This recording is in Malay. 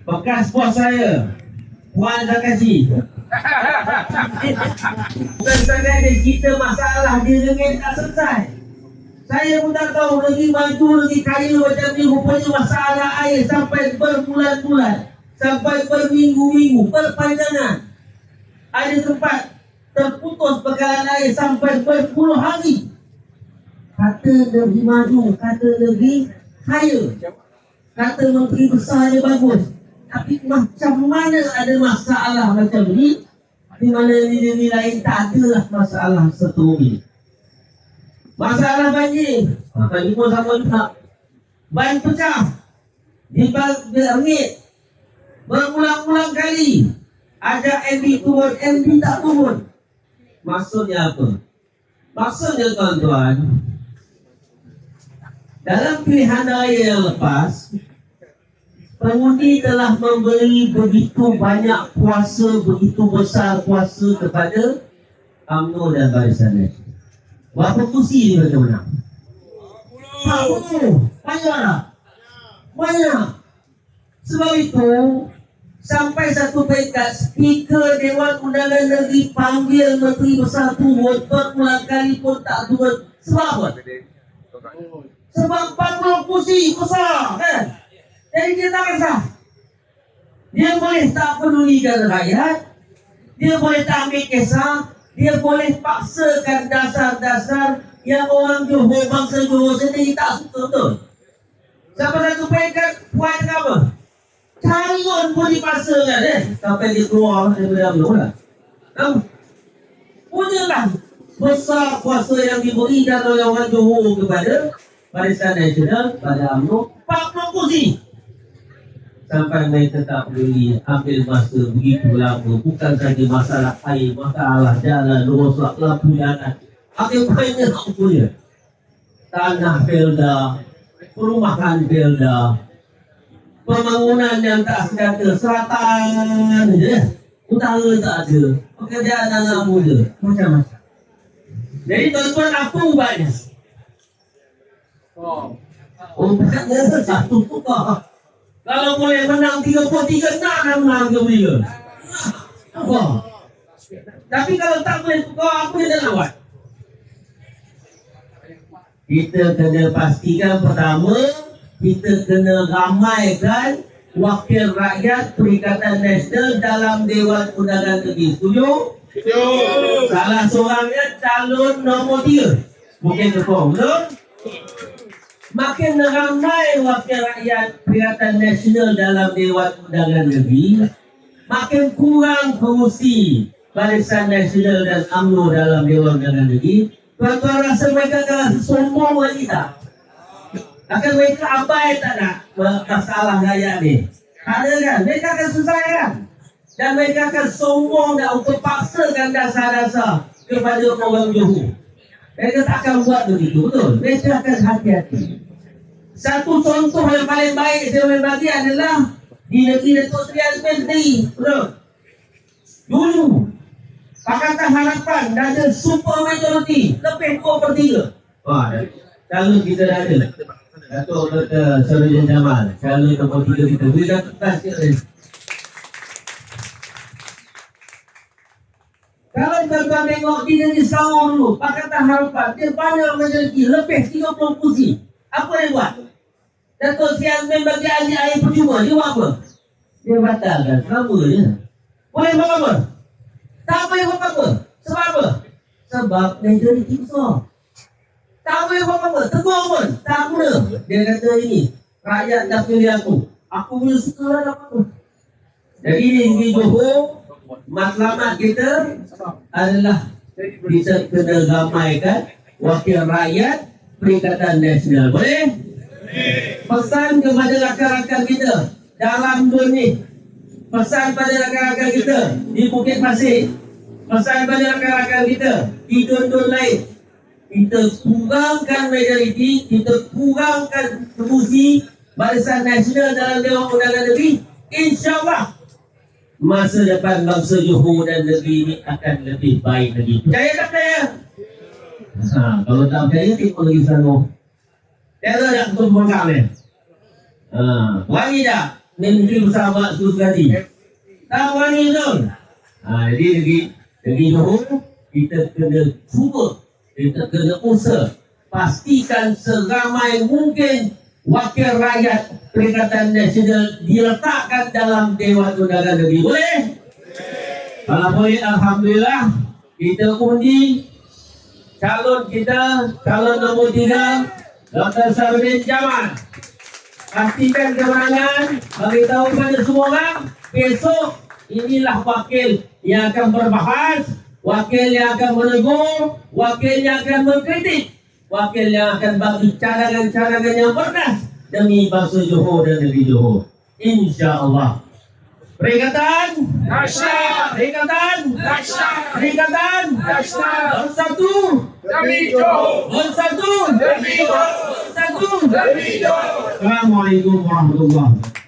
bekas bos saya, Puan Zakashi. Bukan sekadar dia cerita masalah dia dengan tak selesai. Saya pun tak tahu lagi maju lagi kaya macam ni, rupanya masalah air sampai berbulan-bulan, sampai berminggu-minggu, berpanjangan. Ada tempat terputus bekalan air sampai berpuluh hari. Kata lebih maju, kata lebih kaya, kata menteri besar dia bagus. Tapi macam mana ada masalah macam ni, di mana negeri lain tak adalah masalah seperti ini. Masalah banjir, tadi pun sama juga. Ban pecah di langit berulang-ulang kali. Ada MB turun, MB tak turun. Maksudnya apa? Maksudnya tuan-tuan, dalam pilihan raya yang lepas, pengundi telah memberi begitu banyak kuasa, begitu besar kuasa kepada UMNO dan Barisan Nasional. Berapa kursi dia mereka menang? 40. Banyak. Sebab itu, sampai satu peringkat, Speaker Dewan Undangan Negeri panggil Menteri Besar turun, berulang kali pun tak turun. Sebab apa? Sebab 40 kursi besar, kan? Jadi dia tak kisah. Dia boleh tak pedulikan rakyat, dia boleh tak ambil kisah, dia boleh paksakan dasar-dasar yang orang Johor, bangsa Johor sendiri tak suka, betul? Sampai satu peringkat, Puan apa? Calon pun dipaksakan, sampai dia keluar daripada UMNO lah. Punyalah besar kuasa yang diberi dan oleh orang Johor kepada Barisan Nasional, pada UMNO, 40 kursi. Sampai mereka tak peduli, ambil masa begitu lama. Bukan saja masalah air, masalah jalan, rosak, lampu jalan. Ambil banyak punya. Tanah Felda, perumahan Felda, pembangunan yang tak sekata, selatan je, utara tak ada, pekerjaan anak muda, macam-macam. Jadi tuan-tuan, apa ubatnya? Ubatnya satu tukar. Kalau boleh menang 33, nak menang 33. Tapi kalau tak boleh tukar, apa yang nak buat? Kita kena pastikan, pertama, kita kena ramaikan wakil rakyat Perikatan Nasional dalam Dewan Undangan Negeri. Setuju? Setuju. Salah seorangnya calon nombor 3. Mungkin ketua, betul? Makin ramai wakil rakyat Perikatan Nasional dalam Dewan Undangan Negeri, makin kurang kursi Barisan Nasional dan UMNO dalam Dewan Undangan Negeri. Tuan-tuan rasa mereka akan sombong lagi tak? Akan mereka abai tak nak masalah rakyat ni? Ada kan? Mereka akan susah kan? Dan mereka akan sombong dan untuk paksakan dasar-dasar kepada orang Johor. Mereka tak akan buat begitu, betul? Mereka akan hati-hati. Satu contoh yang paling baik saya boleh bagi adalah di negeri Datuk Seri Azmin sendiri, betul? Dulu, Pakatan Harapan dah ada super majority, lebih 2/3. Wah, calon kita dah ada. Datuk Dr. Sarojin Jamal, calon nombor 3 kita. Boleh dah kertas ke? Kalau tuan-tuan tengok di negeri Selangor dulu, Pakatan Harapan, dia banyak majority, lebih 30 kursi. Apa dia buat? Datuk Seri Azmin bagi ahli air percuma, dia buat apa? Dia batalkan, sama je. Boleh buat apa? Tak boleh buat apa? Sebab apa? Sebab majority besar. Tak boleh buat apa? Tegur pun, tak guna. Dia kata ini, rakyat dah pilih aku. Aku punya suka lah apa. Jadi di Johor, matlamat kita adalah kita kena ramaikan wakil rakyat Perikatan Nasional. Boleh? Pesan kepada rakan-rakan kita dalam dunia, pesan pada rakan-rakan kita di Bukit Pasir, pesan pada rakan-rakan kita di dun-dun lain, kita kurangkan majoriti, kita kurangkan kursi Barisan Nasional dalam Dewan Undangan Negeri. InsyaAllah masa depan bangsa Johor dan negeri ini akan lebih baik lagi. Percaya tak percaya? Kalau tak percaya, tengok lagi sana. Teror tak betul bongkar ni. Wangi tak? Menteri Besar Maksud tadi. Tak berani betul. Jadi negeri Johor, kita kena cuba, kita kena usaha pastikan seramai mungkin wakil rakyat Perikatan Nasional diletakkan dalam Dewan Undangan Negeri. Boleh? Kalau boleh, alhamdulillah, kita undi calon kita, calon nombor 3, Dr. Sarudin Jamal. Pastikan kemenangan, bagi tahu kepada semua orang, besok inilah wakil yang akan berbahas, wakil yang akan menegur, wakil yang akan mengkritik, wakil yang akan bagi cadangan-cadangan yang berkas demi bangsa Johor dan negeri Johor. InsyaAllah. Perikatan Dahsyat, Perikatan dahsyat, Perikatan dahsyat. Bersatu Demi Johor, Bersatu demi Johor, Bersatu. demi Johor. Assalamualaikum warahmatullahi wabarakatuh.